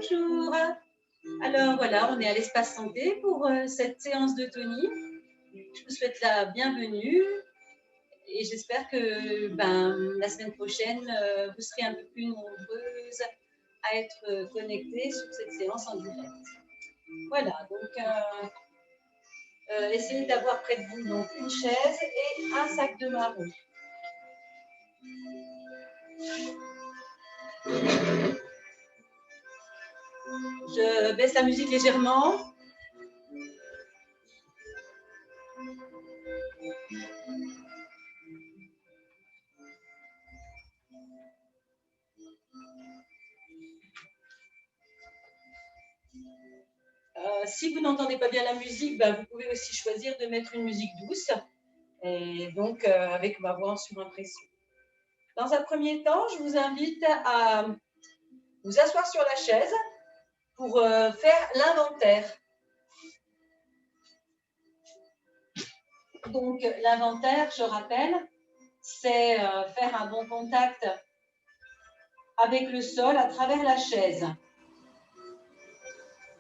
Bonjour. Alors voilà, on est à l'espace santé pour cette séance de tonie. Je vous souhaite la bienvenue et j'espère que la semaine prochaine, vous serez un peu plus nombreuses à être connectées sur cette séance en direct. Voilà, donc essayez d'avoir près de vous donc, une chaise et un sac de marron. Je baisse la musique légèrement. Si vous n'entendez pas bien la musique, vous pouvez aussi choisir de mettre une musique douce et donc avec ma voix en surimpression. Dans un premier temps, je vous invite à vous asseoir sur la chaise pour faire l'inventaire. Donc l'inventaire, je rappelle, c'est faire un bon contact avec le sol à travers la chaise.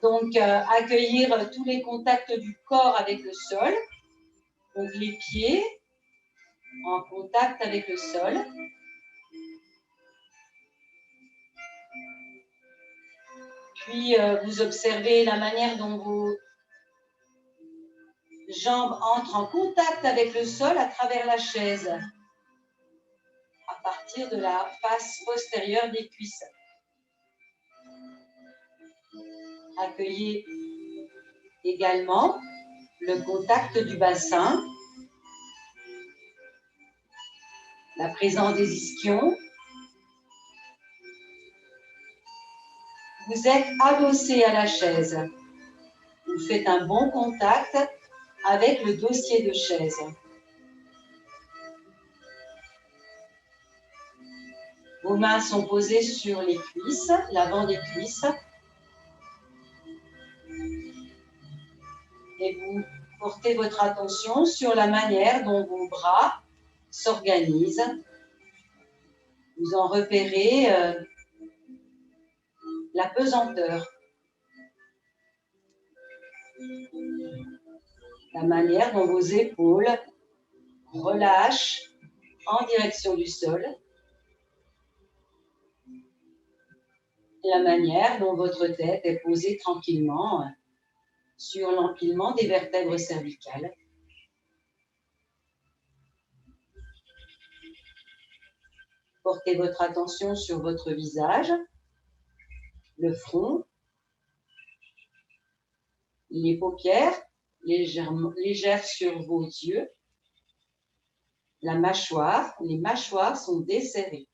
Donc accueillir tous les contacts du corps avec le sol, donc les pieds en contact avec le sol. Puis vous observez la manière dont vos jambes entrent en contact avec le sol à travers la chaise, à partir de la face postérieure des cuisses. Accueillez également le contact du bassin, la présence des ischions. Vous êtes adossé à la chaise. Vous faites un bon contact avec le dossier de chaise. Vos mains sont posées sur les cuisses, l'avant des cuisses. Et vous portez votre attention sur la manière dont vos bras s'organisent. Vous en repérez la pesanteur. La manière dont vos épaules relâchent en direction du sol. La manière dont votre tête est posée tranquillement sur l'empilement des vertèbres cervicales. Portez votre attention sur votre visage, le front, les paupières légères sur vos yeux, la mâchoire, les mâchoires sont desserrées.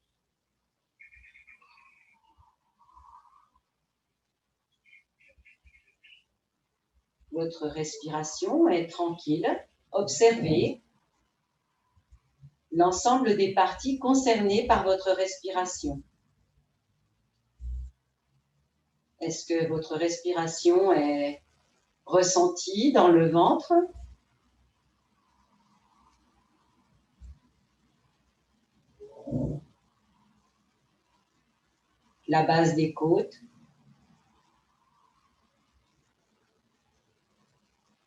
Votre respiration est tranquille. Observez l'ensemble des parties concernées par votre respiration. Est-ce que votre respiration est ressentie dans le ventre? La base des côtes?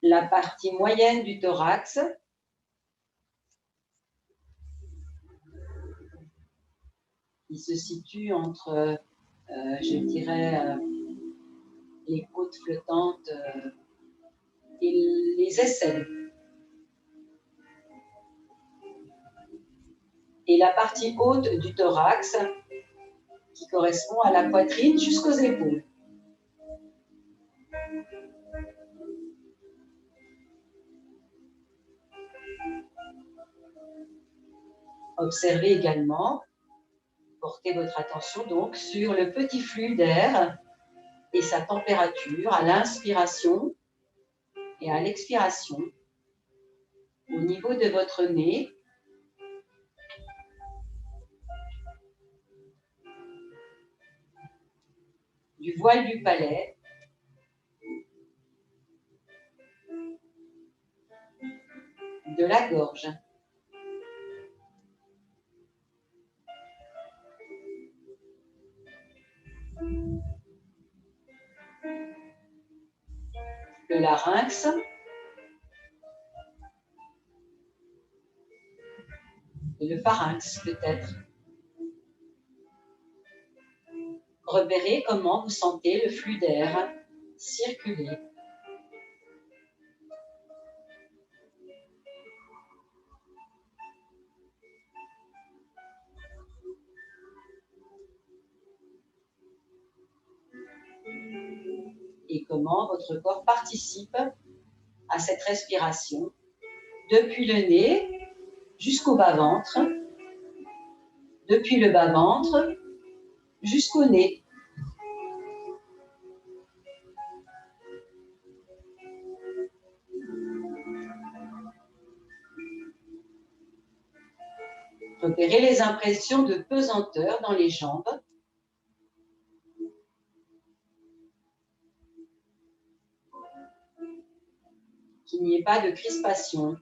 La partie moyenne du thorax? Qui se situe entre, je dirais, les côtes flottantes et les aisselles. Et la partie haute du thorax qui correspond à la poitrine jusqu'aux épaules. Observez également, portez votre attention donc sur le petit flux d'air et sa température à l'inspiration et à l'expiration au niveau de votre nez. Du voile du palais, de la gorge. le larynx, et le pharynx peut-être. Repérez comment vous sentez le flux d'air circuler. Et comment votre corps participe à cette respiration depuis le nez jusqu'au bas-ventre, depuis le bas-ventre jusqu'au nez. Repérez les impressions de pesanteur dans les jambes. Qu'il n'y ait pas de crispation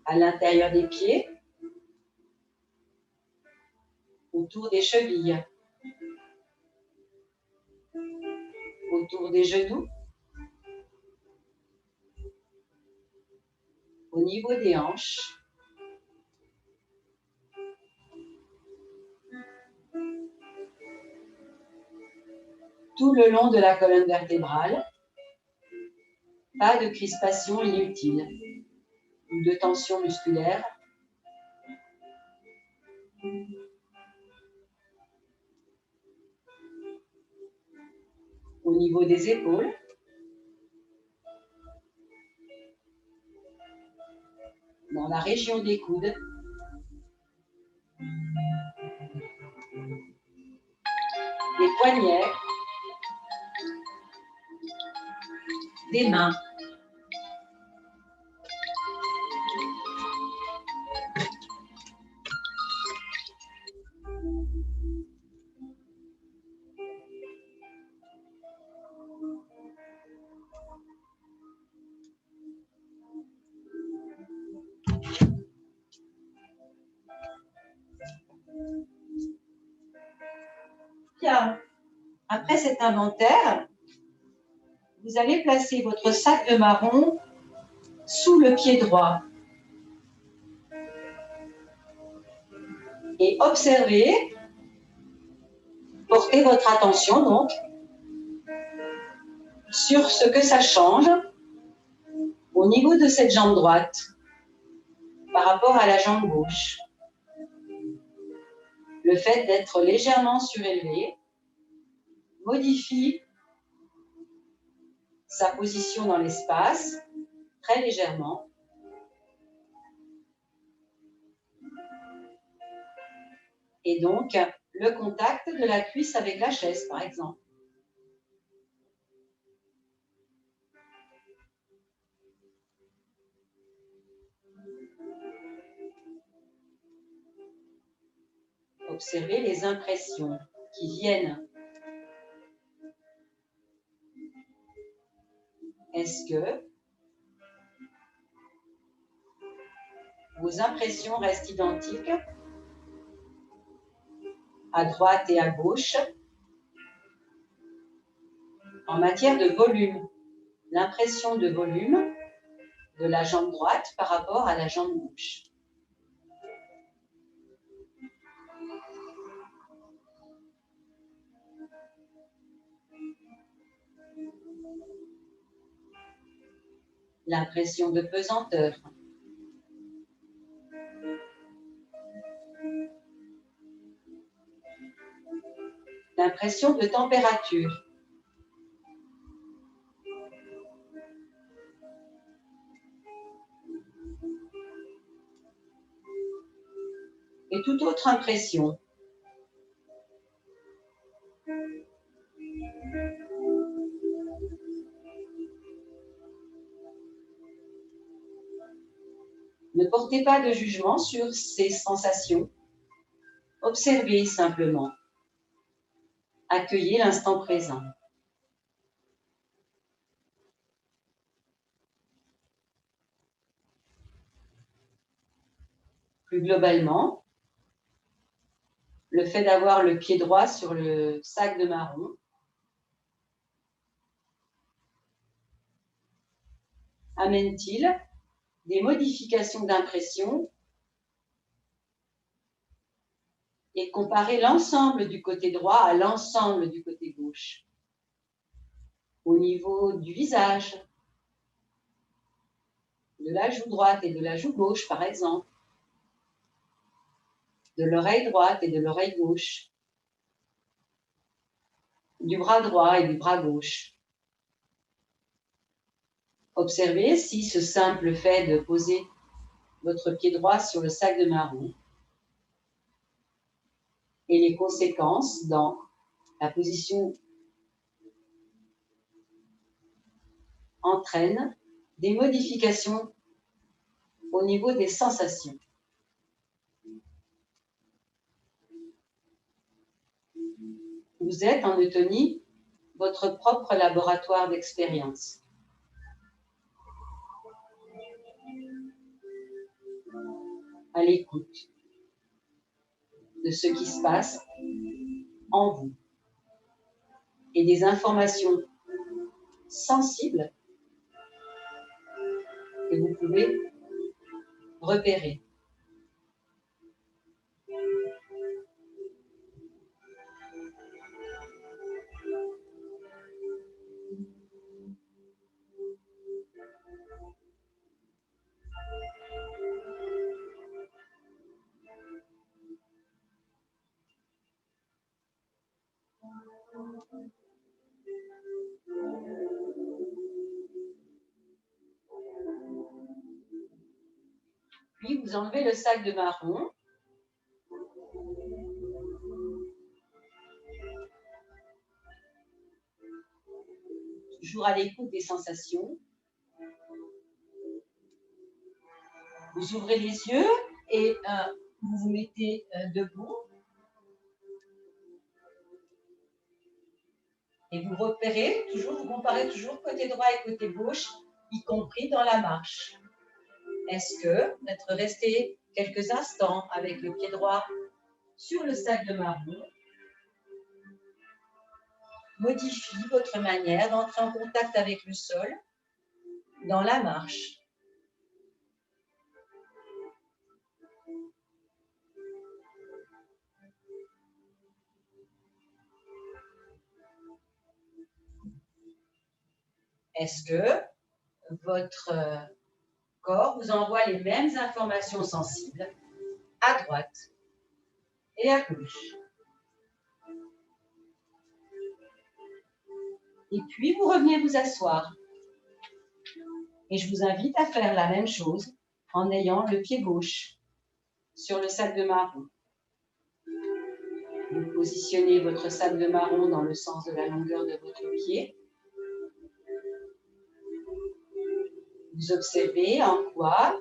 à l'intérieur des pieds, autour des chevilles, autour des genoux, au niveau des hanches. Tout le long de la colonne vertébrale, pas de crispation inutile ou de tension musculaire. Au niveau des épaules, dans la région des coudes, des poignets, des mains. Bien. Après cet inventaire, vous allez placer votre sac de marron sous le pied droit et observez, portez votre attention donc sur ce que ça change au niveau de cette jambe droite par rapport à la jambe gauche. Le fait d'être légèrement surélevé modifie sa position dans l'espace très légèrement. Et donc, le contact de la cuisse avec la chaise, par exemple. Observez les impressions qui viennent. Est-ce que vos impressions restent identiques à droite et à gauche en matière de volume? L'impression de volume de la jambe droite par rapport à la jambe gauche. L'impression de pesanteur. L'impression de température. Et toute autre impression. Ne portez pas de jugement sur ces sensations. Observez simplement. Accueillez l'instant présent. Plus globalement, le fait d'avoir le pied droit sur le sac de marron amène-t-il des modifications d'impression et comparer l'ensemble du côté droit à l'ensemble du côté gauche. Au niveau du visage, de la joue droite et de la joue gauche, par exemple, de l'oreille droite et de l'oreille gauche, du bras droit et du bras gauche. Observez si ce simple fait de poser votre pied droit sur le sac de marron et les conséquences dans la position entraînent des modifications au niveau des sensations. Vous êtes en Eutonie votre propre laboratoire d'expérience. À l'écoute de ce qui se passe en vous et des informations sensibles que vous pouvez repérer. Puis vous enlevez le sac de marron. Toujours à l'écoute des sensations. Vous ouvrez les yeux et vous vous mettez debout. Et vous repérez toujours, vous comparez toujours côté droit et côté gauche, y compris dans la marche. Est-ce que d'être resté quelques instants avec le pied droit sur le sac de marron modifie votre manière d'entrer en contact avec le sol dans la marche? Est-ce que votre corps vous envoie les mêmes informations sensibles à droite et à gauche? Et puis, vous revenez vous asseoir. Et je vous invite à faire la même chose en ayant le pied gauche sur le sac de marron. Vous positionnez votre sac de marron dans le sens de la longueur de votre pied. Vous observez en quoi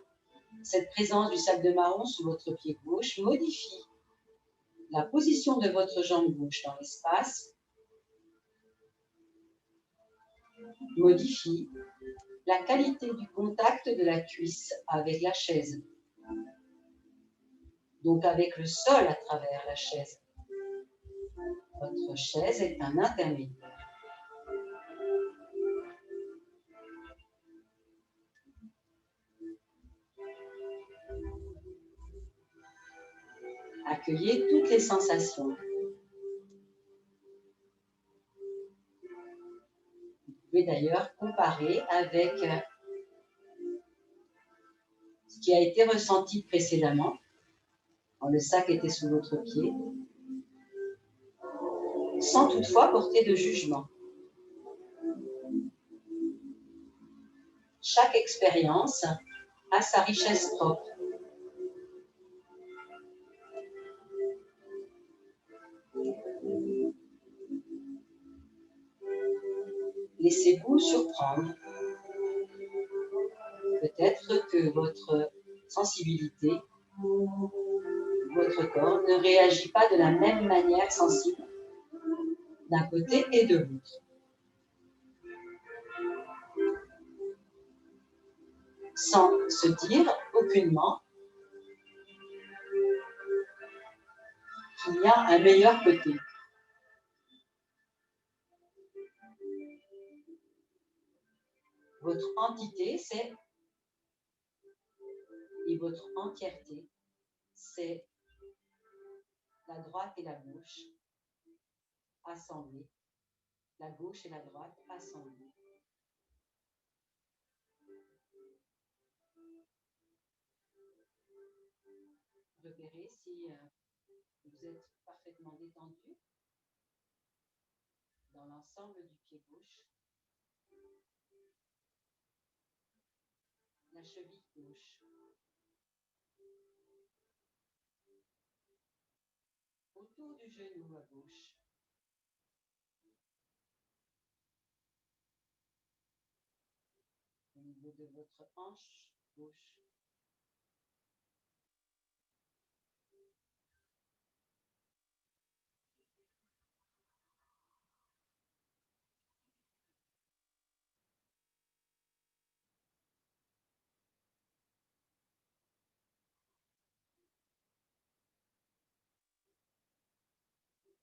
cette présence du sac de marron sous votre pied gauche modifie la position de votre jambe gauche dans l'espace, modifie la qualité du contact de la cuisse avec la chaise, donc avec le sol à travers la chaise. Votre chaise est un intermédiaire. Accueillez toutes les sensations. Vous pouvez d'ailleurs comparer avec ce qui a été ressenti précédemment, quand le sac était sous votre pied, sans toutefois porter de jugement. Chaque expérience a sa richesse propre. Laissez-vous surprendre. Peut-être que votre sensibilité, votre corps ne réagit pas de la même manière sensible d'un côté et de l'autre. Sans se dire aucunement qu'il y a un meilleur côté. votre entité, c'est, et votre entièreté, c'est la droite et la gauche assemblées, la gauche et la droite assemblées. Repérez si vous êtes parfaitement détendu dans l'ensemble du pied gauche, la cheville gauche, autour du genou à gauche, au niveau de votre hanche gauche,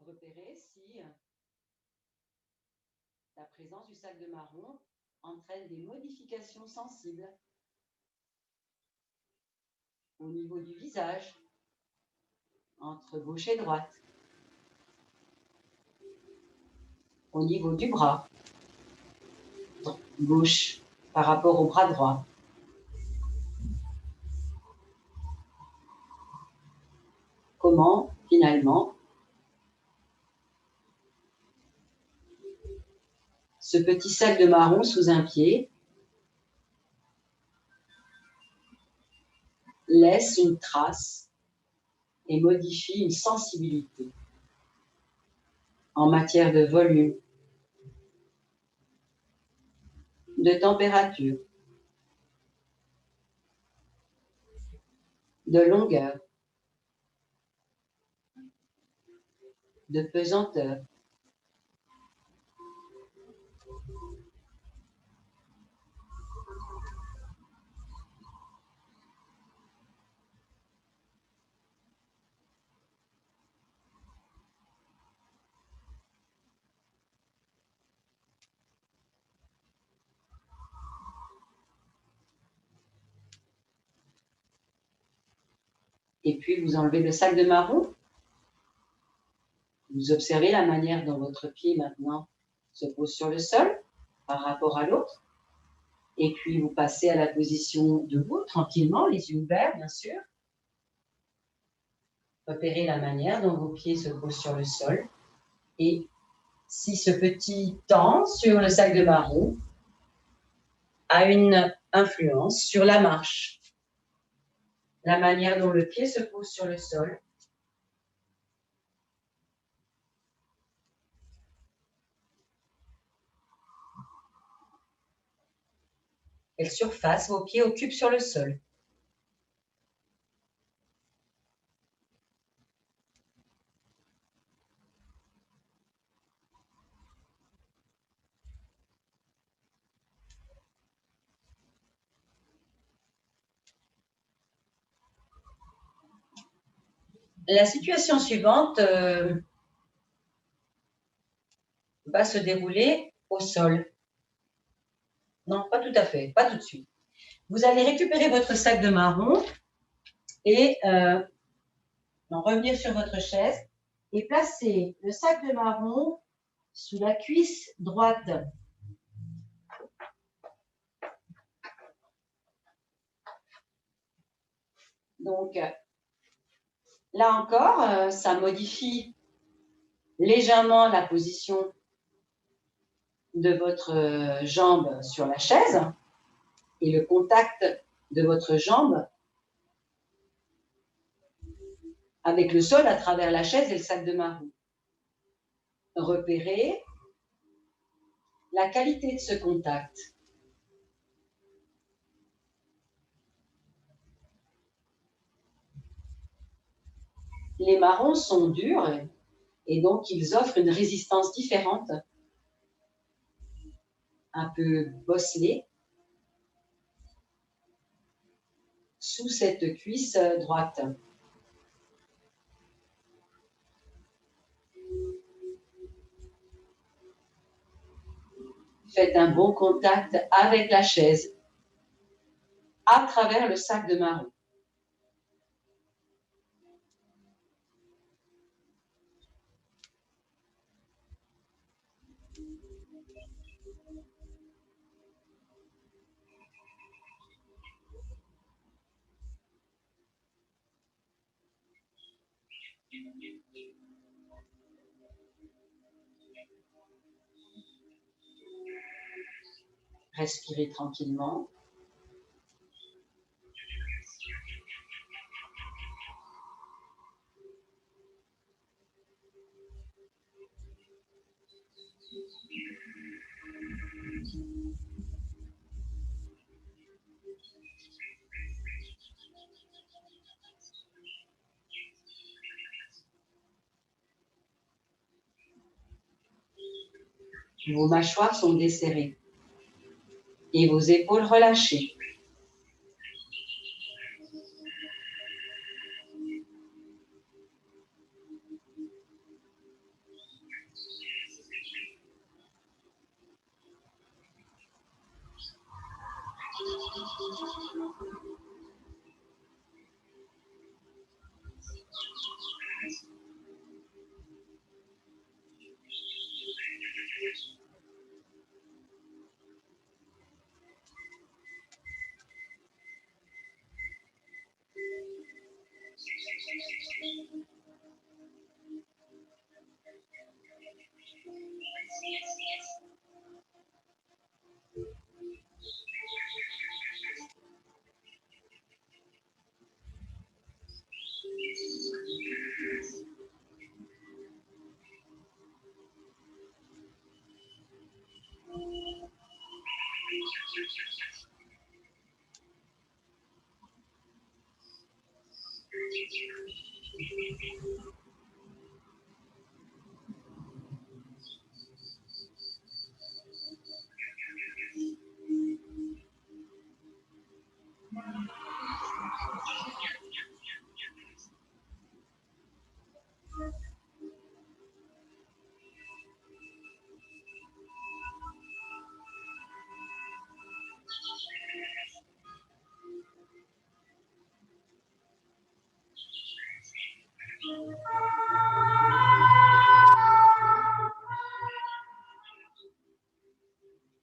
repérez si la présence du sac de marron entraîne des modifications sensibles au niveau du visage, entre gauche et droite, au niveau du bras gauche par rapport au bras droit. Comment, finalement, ce petit sac de marron sous un pied laisse une trace et modifie une sensibilité en matière de volume, de température, de longueur, de pesanteur. Et puis, vous enlevez le sac de marron. Vous observez la manière dont votre pied, maintenant, se pose sur le sol par rapport à l'autre. Et puis, vous passez à la position debout, tranquillement, les yeux ouverts, bien sûr. Repérez la manière dont vos pieds se posent sur le sol. Et si ce petit temps sur le sac de marron a une influence sur la marche, la manière dont le pied se pose sur le sol. Quelle surface vos pieds occupent sur le sol. La situation suivante va se dérouler au sol. Non, pas tout à fait, pas tout de suite. Vous allez récupérer votre sac de marron et revenir sur votre chaise et placer le sac de marron sous la cuisse droite. Donc, là encore, ça modifie légèrement la position de votre jambe sur la chaise et le contact de votre jambe avec le sol à travers la chaise et le sac de marron. Repérez la qualité de ce contact. Les marrons sont durs et donc ils offrent une résistance différente, un peu bosselée, sous cette cuisse droite. Faites un bon contact avec la chaise à travers le sac de marron. Respirez tranquillement. Vos mâchoires sont desserrées et vos épaules relâchées.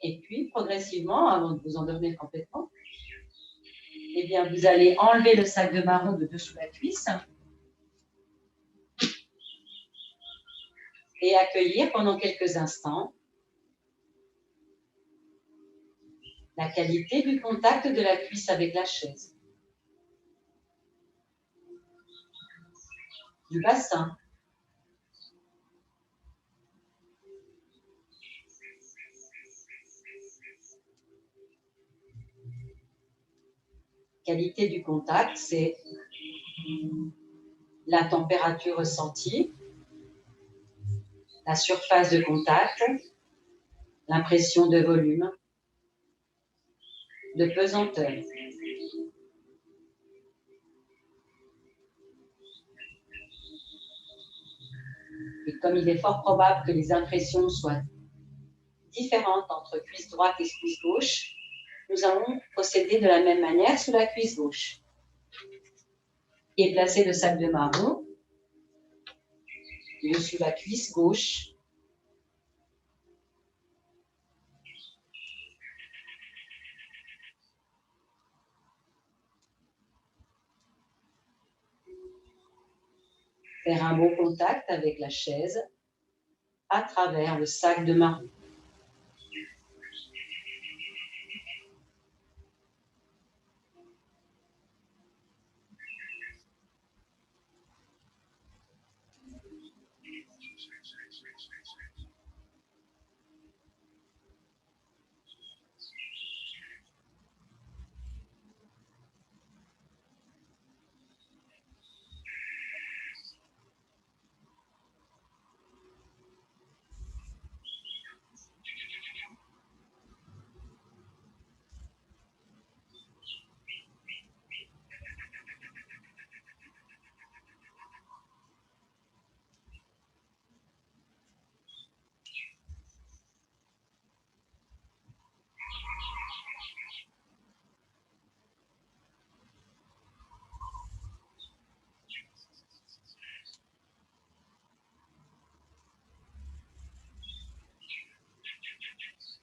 Et puis, progressivement, avant de vous endormir complètement, eh bien, vous allez enlever le sac de marron de dessous la cuisse et accueillir pendant quelques instants la qualité du contact de la cuisse avec la chaise, du bassin. Qualité du contact, c'est la température ressentie, la surface de contact, l'impression de volume, de pesanteur. Et comme il est fort probable que les impressions soient différentes entre cuisse droite et cuisse gauche, nous allons procéder de la même manière sur la cuisse gauche. Et placer le sac de marron dessus la cuisse gauche. Faire un bon contact avec la chaise à travers le sac de marron.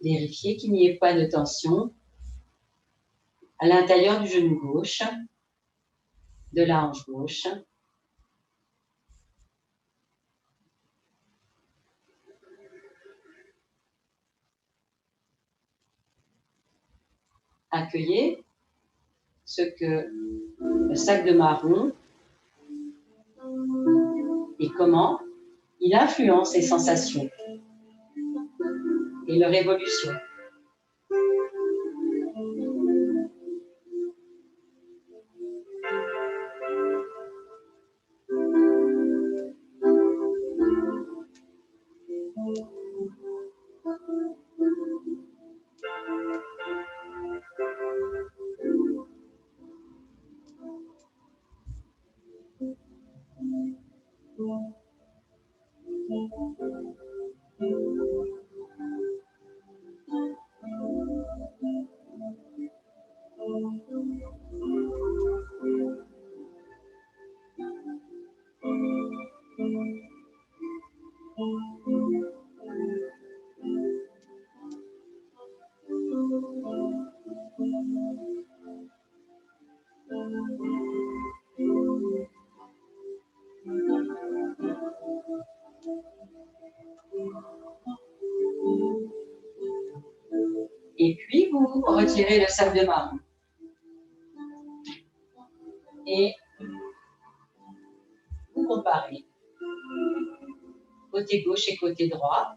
Vérifiez qu'il n'y ait pas de tension à l'intérieur du genou gauche, de la hanche gauche. Accueillez ce que le sac de marron et comment il influence les sensations et leur évolution. Et puis, vous retirez le sac de marron. Et vous comparez côté gauche et côté droit.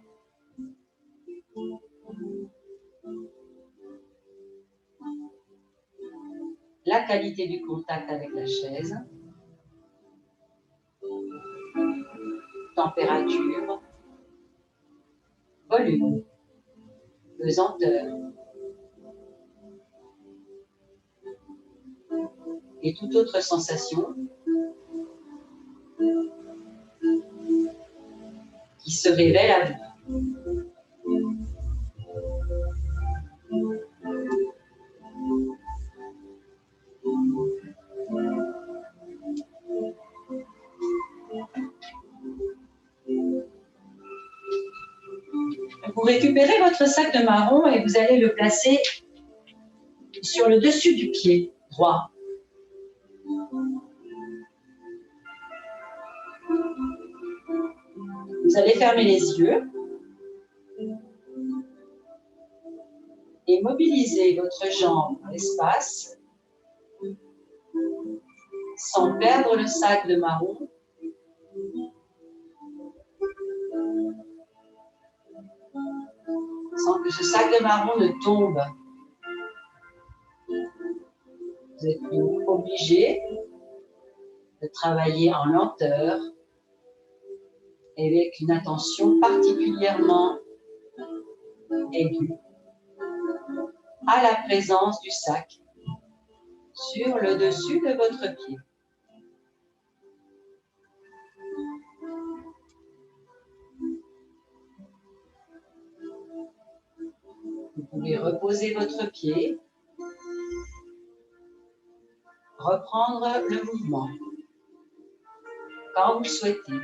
La qualité du contact avec la chaise. Température. Volume. Pesanteur. Et toute autre sensation qui se révèle à vous. Vous récupérez votre sac de marron et vous allez le placer sur le dessus du pied droit. Vous allez fermer les yeux et mobiliser votre jambe dans l'espace sans perdre le sac de marron. Sans que ce sac de marron ne tombe. Vous êtes obligé de travailler en lenteur et avec une attention particulièrement aiguë à la présence du sac sur le dessus de votre pied. Vous pouvez reposer votre pied, reprendre le mouvement quand vous le souhaitez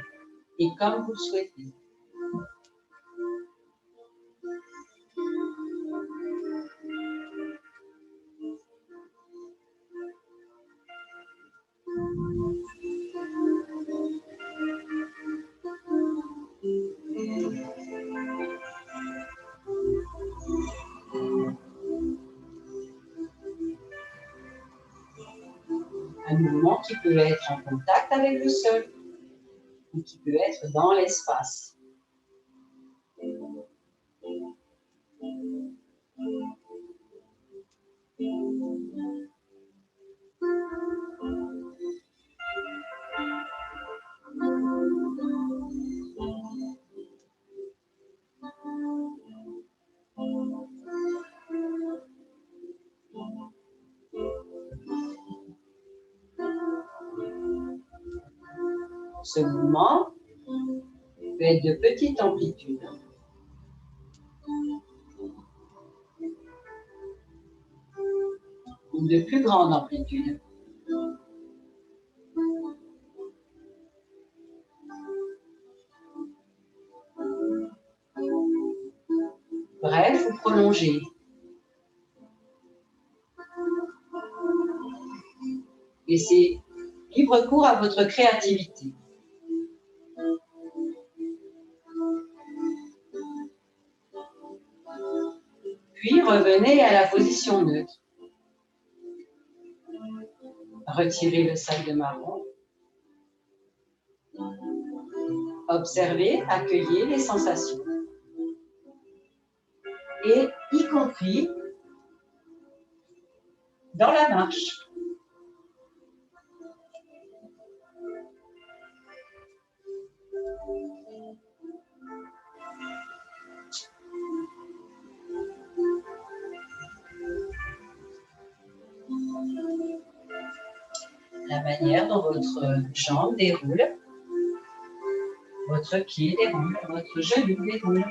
et comme vous le souhaitez. Un mouvement qui peut être en contact avec le sol ou qui peut être dans l'espace. Ce mouvement peut être de petite amplitude. Ou de plus grande amplitude. bref ou prolongé. Laissez libre cours à votre créativité. Puis revenez à la position neutre. Retirez le sac de marron. Observez, accueillez les sensations. Et y compris dans la marche. La manière dont votre jambe déroule, votre pied déroule, votre genou déroule.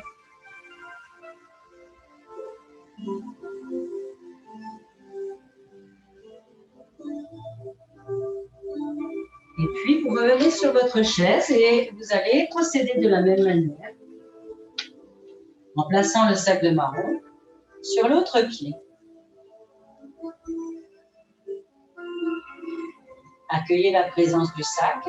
Et puis, vous revenez sur votre chaise et vous allez procéder de la même manière en plaçant le sac de marron sur l'autre pied. Accueillez la présence du sac,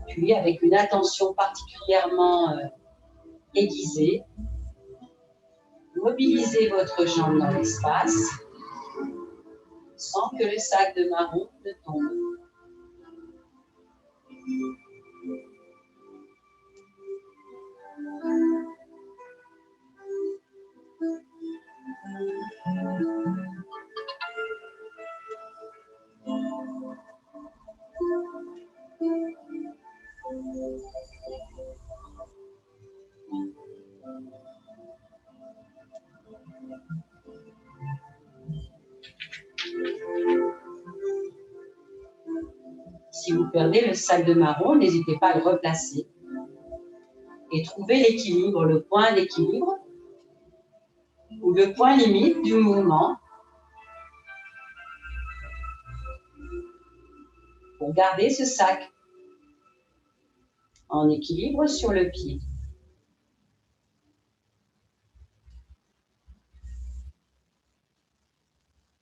puis avec une attention particulièrement aiguisée, mobilisez votre jambe dans l'espace sans que le sac de marron ne tombe. Si vous perdez le sac de marron, n'hésitez pas à le replacer et trouver l'équilibre, le point d'équilibre ou le point limite du mouvement pour garder ce sac en équilibre sur le pied.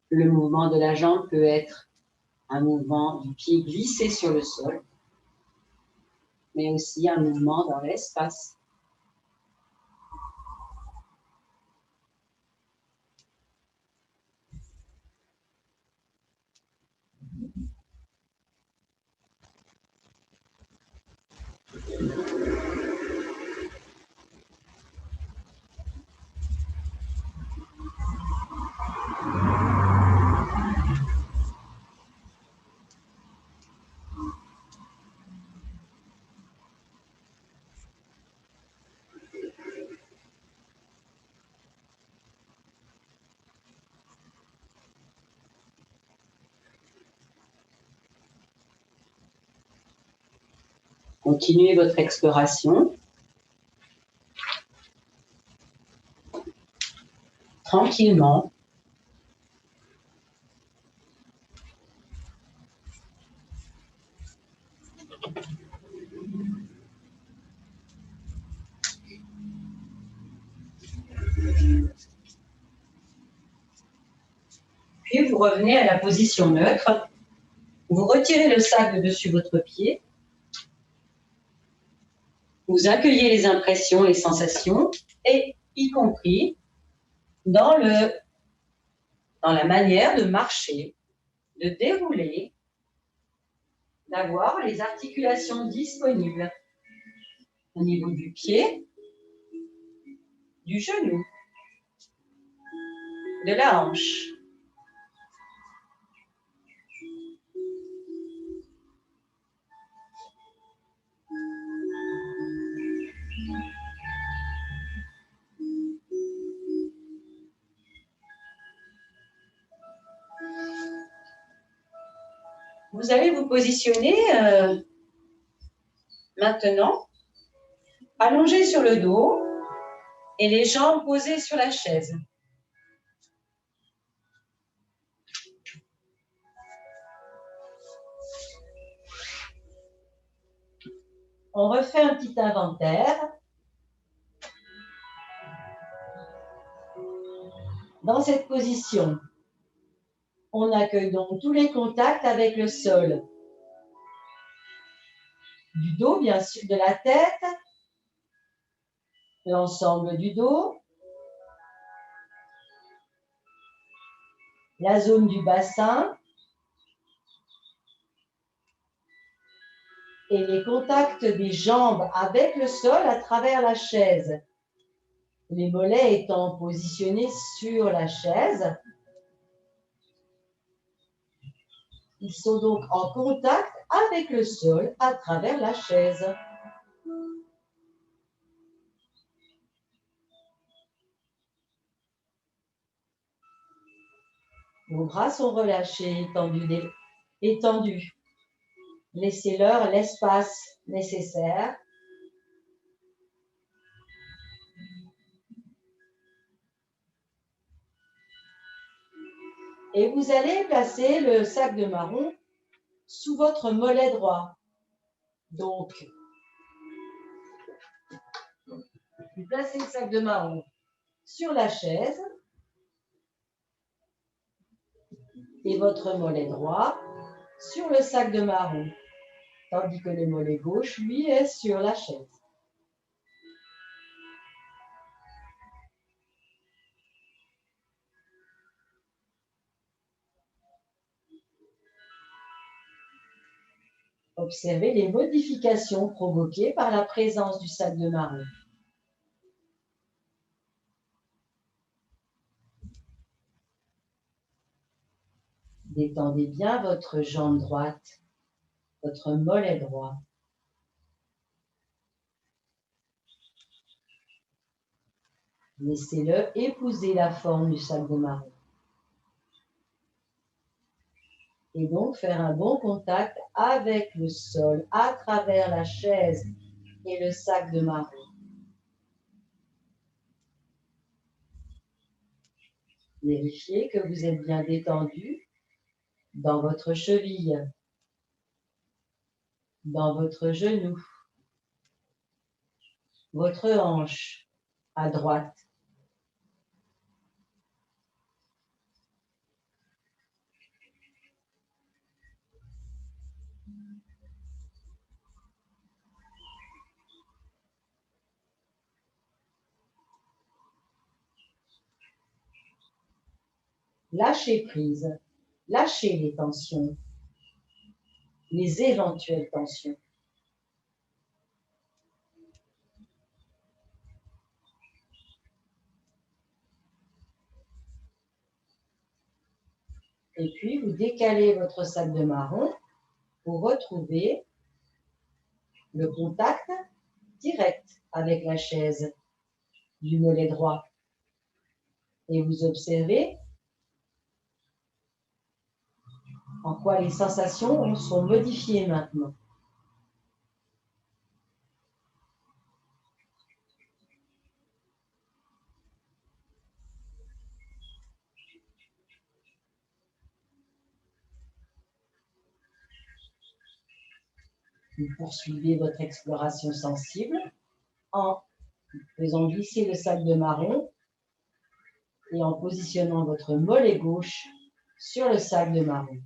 Le mouvement de la jambe peut être un mouvement du pied glissé sur le sol, mais aussi un mouvement dans l'espace. Continuez votre exploration. Tranquillement. Puis vous revenez à la position neutre. Vous retirez le sac de dessus votre pied. Vous accueillez les impressions, les sensations, et y compris dans la manière de marcher, de dérouler, d'avoir les articulations disponibles au niveau du pied, du genou, de la hanche. Vous allez vous positionner maintenant allongé sur le dos et les jambes posées sur la chaise. On refait un petit inventaire. Dans cette position, on accueille donc tous les contacts avec le sol. Du dos, bien sûr, de la tête, l'ensemble du dos, la zone du bassin et les contacts des jambes avec le sol à travers la chaise. Les mollets étant positionnés sur la chaise, ils sont donc en contact avec le sol à travers la chaise. Vos bras sont relâchés, étendus. Laissez-leur l'espace nécessaire. Et vous allez placer le sac de marron sous votre mollet droit. Donc, vous placez le sac de marron sur la chaise et votre mollet droit sur le sac de marron, tandis que le mollet gauche, lui, est sur la chaise. Observez les modifications provoquées par la présence du sac de marron. Détendez bien votre jambe droite, votre mollet droit. Laissez-le épouser la forme du sac de marron. Et donc faire un bon contact avec le sol à travers la chaise et le sac de marron. Vérifiez que vous êtes bien détendu dans votre cheville, dans votre genou, votre hanche à droite. Lâchez prise, lâchez les tensions, les éventuelles tensions. Et puis, vous décalez votre sac de marron pour retrouver le contact direct avec la chaise du mollet droit. Et vous observez en quoi les sensations sont modifiées maintenant. Vous poursuivez votre exploration sensible en faisant glisser le sac de marron et en positionnant votre mollet gauche sur le sac de marron.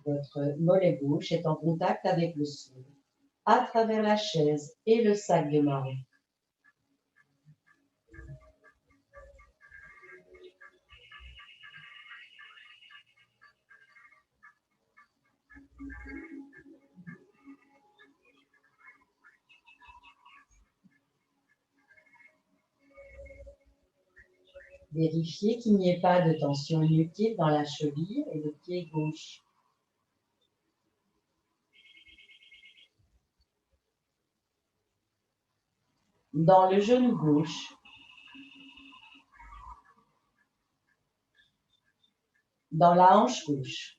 Votre mollet gauche est en contact avec le sol, à travers la chaise et le sac de marron. Vérifiez qu'il n'y ait pas de tension inutile dans la cheville et le pied gauche. Dans le genou gauche, dans la hanche gauche.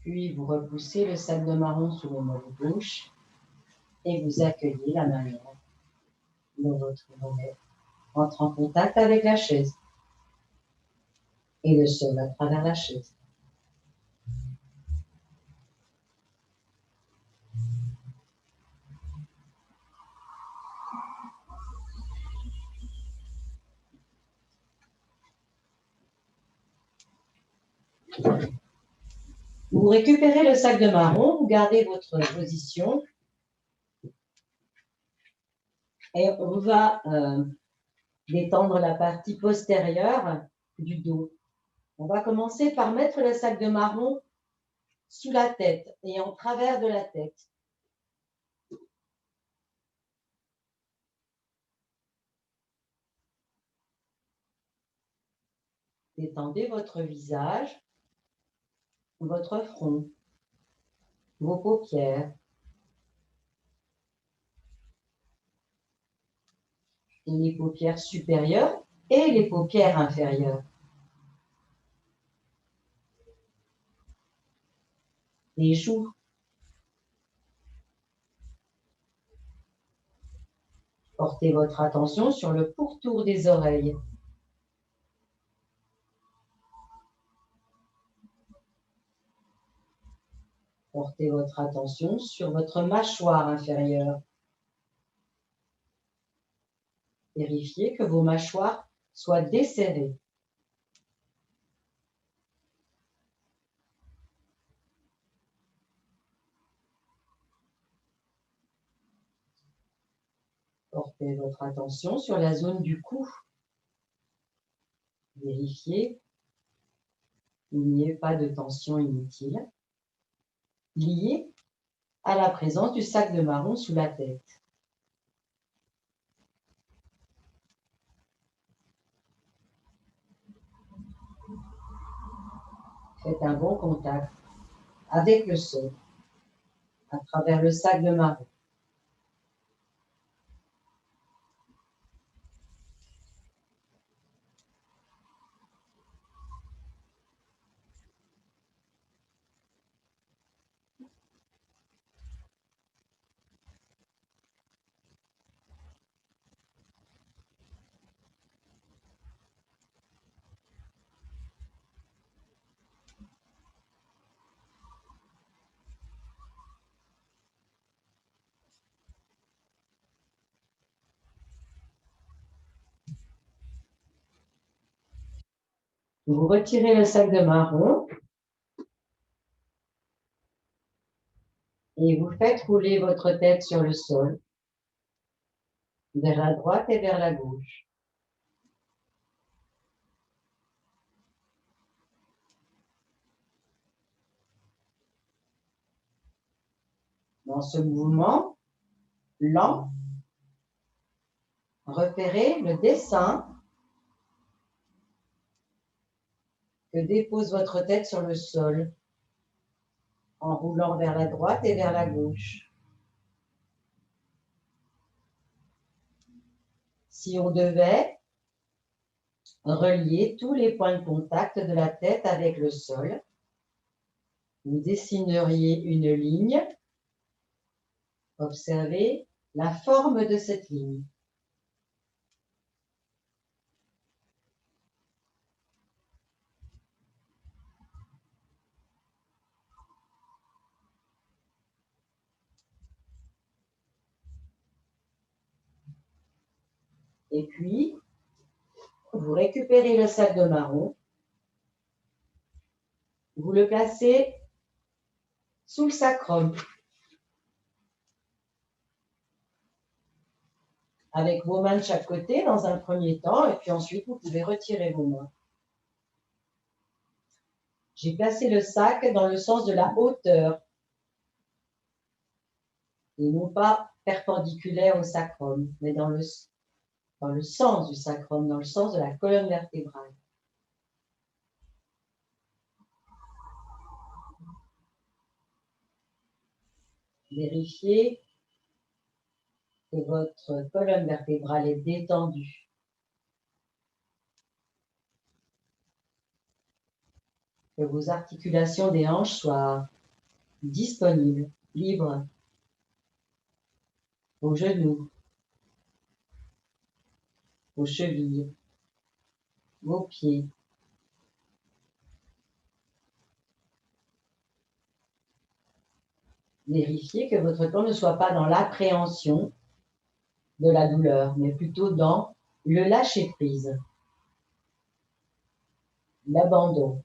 Puis vous repoussez le sac de marron sous le mollet gauche et vous accueillez la main dans votre mollet. Entre en contact avec la chaise et le sol à travers la chaise. Vous récupérez le sac de marron, vous gardez votre position et on va détendre la partie postérieure du dos. On va commencer par mettre le sac de marron sous la tête et en travers de la tête. Détendez votre visage, votre front, vos paupières. Et les paupières supérieures et les paupières inférieures. Les joues. Portez votre attention sur le pourtour des oreilles. Portez votre attention sur votre mâchoire inférieure. Vérifiez que vos mâchoires soient desserrées. Portez votre attention sur la zone du cou. Vérifiez qu'il n'y ait pas de tension inutile liée à la présence du sac de marron sous la tête. Faites un bon contact avec le sol à travers le sac de marron. Vous retirez le sac de marron et vous faites rouler votre tête sur le sol, vers la droite et vers la gauche. Dans ce mouvement lent, repérez le dessin que dépose votre tête sur le sol en roulant vers la droite et vers la gauche. Si on devait relier tous les points de contact de la tête avec le sol, vous dessineriez une ligne. Observez la forme de cette ligne. Et puis, vous récupérez le sac de marron, vous le placez sous le sacrum, avec vos mains de chaque côté dans un premier temps, et puis ensuite vous pouvez retirer vos mains. J'ai placé le sac dans le sens de la hauteur et non pas perpendiculaire au sacrum, mais dans le sens du sacrum, dans le sens de la colonne vertébrale. Vérifiez que votre colonne vertébrale est détendue. Que vos articulations des hanches soient disponibles, libres, vos genoux, vos chevilles, vos pieds. Vérifiez que votre corps ne soit pas dans l'appréhension de la douleur, mais plutôt dans le lâcher-prise, l'abandon.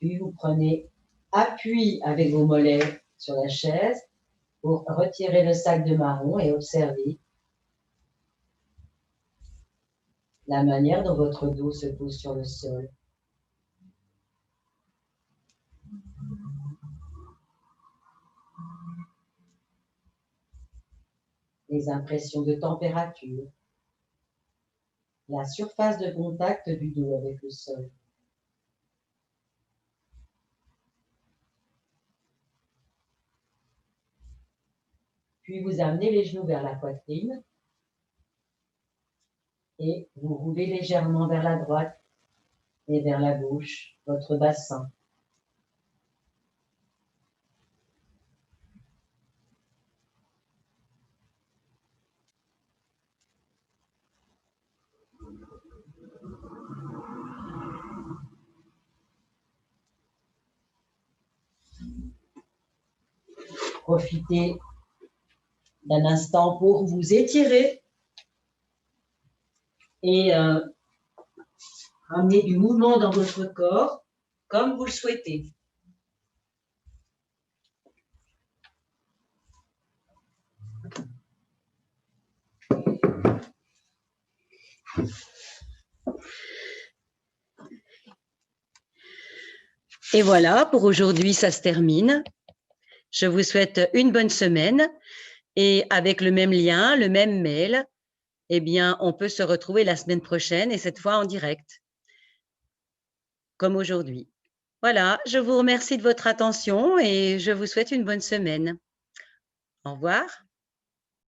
Puis vous prenez appui avec vos mollets sur la chaise pour retirer le sac de marron et observer la manière dont votre dos se pose sur le sol. Les impressions de température, la surface de contact du dos avec le sol. Puis vous amenez les genoux vers la poitrine et vous roulez légèrement vers la droite et vers la gauche votre bassin. Profitez d'un instant pour vous étirer et amener du mouvement dans votre corps comme vous le souhaitez. Et voilà, pour aujourd'hui, ça se termine. Je vous souhaite une bonne semaine et avec le même lien, le même mail, eh bien, on peut se retrouver la semaine prochaine et cette fois en direct, comme aujourd'hui. Voilà, je vous remercie de votre attention et je vous souhaite une bonne semaine. Au revoir.